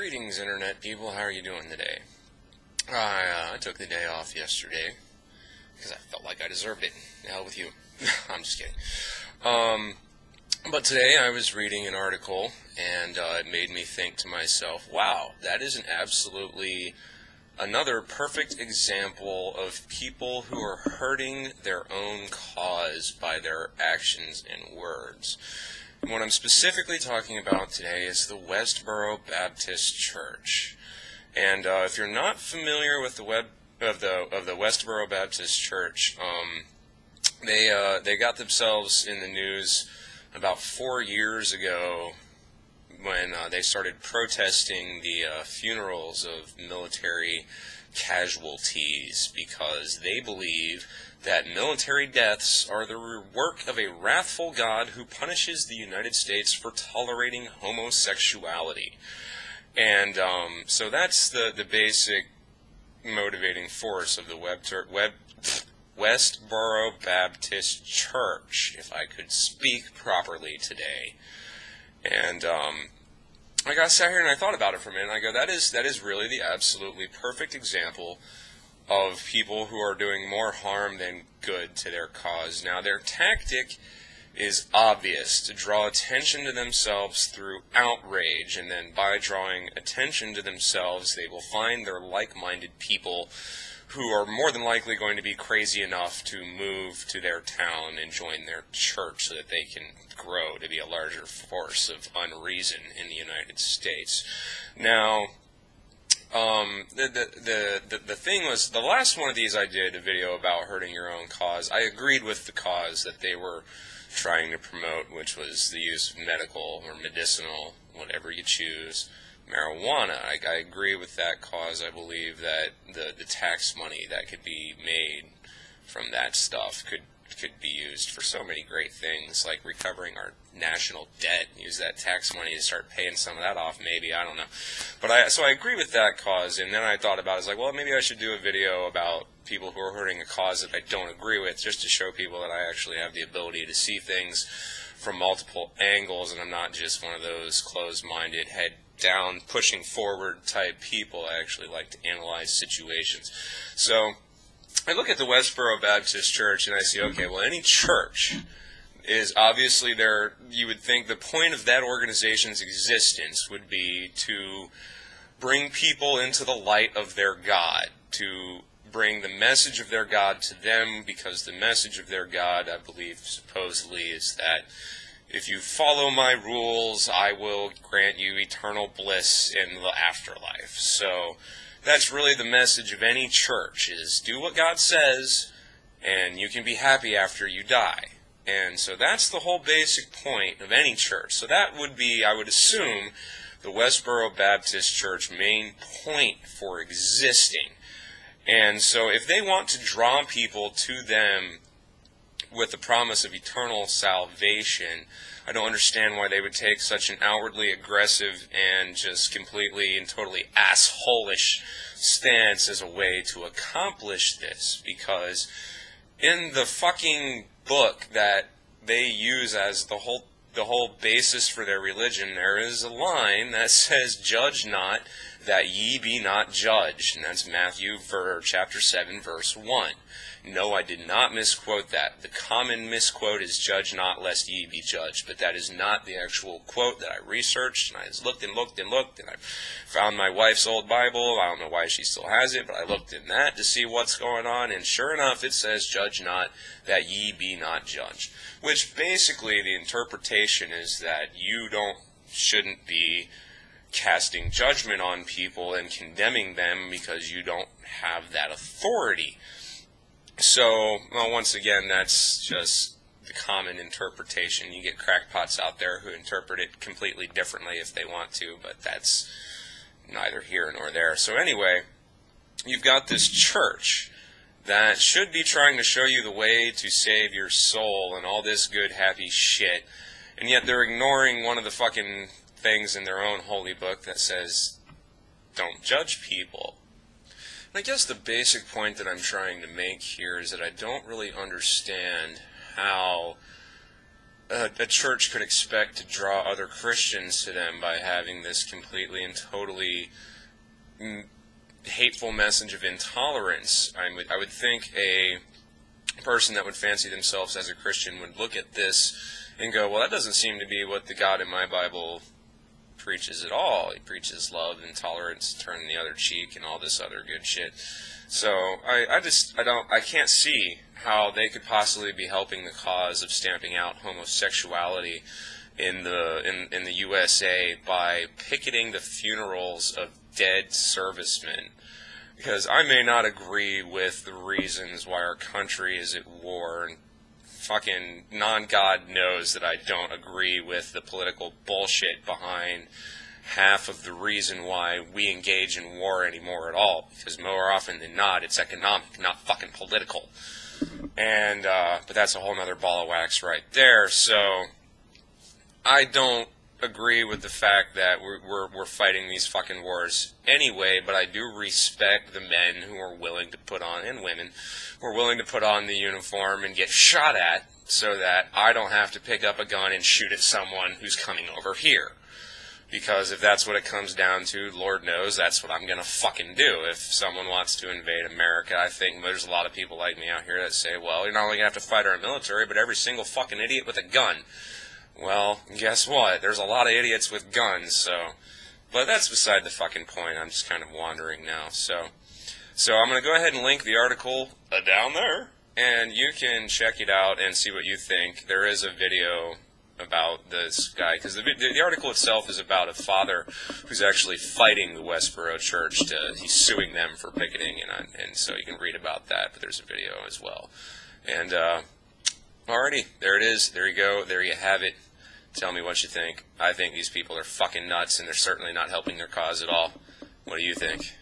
Greetings, Internet people. How are you doing today? I took the day off yesterday because I felt like I deserved it. The hell with you. I'm just kidding. But today I was reading an article, and it made me think to myself, wow, that is another perfect example of people who are hurting their own cause by their actions and words. And what I'm specifically talking about today is the Westboro Baptist Church. And if you're not familiar with the Westboro Baptist Church, they got themselves in the news about 4 years ago when they started protesting the funerals of military casualties because they believe that military deaths are the work of a wrathful God who punishes the United States for tolerating homosexuality. And so that's the basic motivating force of the Westboro Baptist Church, if I could speak properly today. And I got sat here and I thought about it for a minute, and I go, that is really the absolutely perfect example of people who are doing more harm than good to their cause. Now, their tactic is obvious: to draw attention to themselves through outrage, and then by drawing attention to themselves, they will find their like-minded people who are more than likely going to be crazy enough to move to their town and join their church so that they can grow to be a larger force of unreason in the United States. Now, the thing was, the last one of these I did a video about hurting your own cause. I agreed with the cause that they were trying to promote, which was the use of medical or medicinal, whatever you choose, marijuana. I agree with that cause. I believe that the tax money that could be made from that stuff could be used for so many great things, like recovering our national debt. Use that tax money to start paying some of that off, maybe. I don't know. But so I agree with that cause, and then I thought about it. I was like, well, maybe I should do a video about people who are hurting a cause that I don't agree with, just to show people that I actually have the ability to see things from multiple angles, and I'm not just one of those closed-minded, head-down, pushing forward type people. I actually like to analyze situations. So I look at the Westboro Baptist Church and I see, okay, well, any church is obviously there. You would think the point of that organization's existence would be to bring people into the light of their God, to bring the message of their God to them, because the message of their God, I believe, supposedly, is that if you follow my rules, I will grant you eternal bliss in the afterlife. So that's really the message of any church, is do what God says, and you can be happy after you die. And so that's the whole basic point of any church. So that would be, I would assume, the Westboro Baptist Church main point for existing. And so if they want to draw people to them with the promise of eternal salvation, I don't understand why they would take such an outwardly aggressive and just completely and totally asshole-ish stance as a way to accomplish this. Because in the fucking book that they use as the whole basis for their religion, there is a line that says, "Judge not, that ye be not judged." And that's Matthew chapter 7, verse 1. No, I did not misquote that. The common misquote is, "Judge not, lest ye be judged." But that is not the actual quote that I researched, and I just looked and looked and looked, and I found my wife's old Bible. I don't know why she still has it, but I looked in that to see what's going on, and sure enough, it says, "Judge not, that ye be not judged." Which basically, the interpretation is that you shouldn't be casting judgment on people and condemning them because you don't have that authority. So, well, once again, that's just the common interpretation. You get crackpots out there who interpret it completely differently if they want to, but that's neither here nor there. So anyway, you've got this church that should be trying to show you the way to save your soul and all this good, happy shit, and yet they're ignoring one of the fucking things in their own holy book that says, don't judge people. And I guess the basic point that I'm trying to make here is that I don't really understand how a church could expect to draw other Christians to them by having this completely and totally hateful message of intolerance. I would think a person that would fancy themselves as a Christian would look at this and go, well, that doesn't seem to be what the God in my Bible preaches at all. He preaches love and tolerance, turning the other cheek, and all this other good shit. So I can't see how they could possibly be helping the cause of stamping out homosexuality in the USA by picketing the funerals of dead servicemen. Because I may not agree with the reasons why our country is at war, and fucking non-God knows that I don't agree with the political bullshit behind half of the reason why we engage in war anymore at all. Because more often than not, it's economic, not fucking political. And but that's a whole nother ball of wax right there. So I don't agree with the fact that we're fighting these fucking wars anyway, but I do respect the men who are willing to put on, and women who are willing to put on the uniform and get shot at so that I don't have to pick up a gun and shoot at someone who's coming over here. Because if that's what it comes down to, Lord knows that's what I'm going to fucking do. If someone wants to invade America, I think there's a lot of people like me out here that say, well, you're not only going to have to fight our military, but every single fucking idiot with a gun. Well, guess what? There's a lot of idiots with guns, so... But that's beside the fucking point. I'm just kind of wandering now, so I'm going to go ahead and link the article down there, and you can check it out and see what you think. There is a video about this guy, because the article itself is about a father who's actually fighting the Westboro church. He's suing them for picketing, and so you can read about that, but there's a video as well. And, alrighty, there it is. There you go. There you have it. Tell me what you think. I think these people are fucking nuts, and they're certainly not helping their cause at all. What do you think?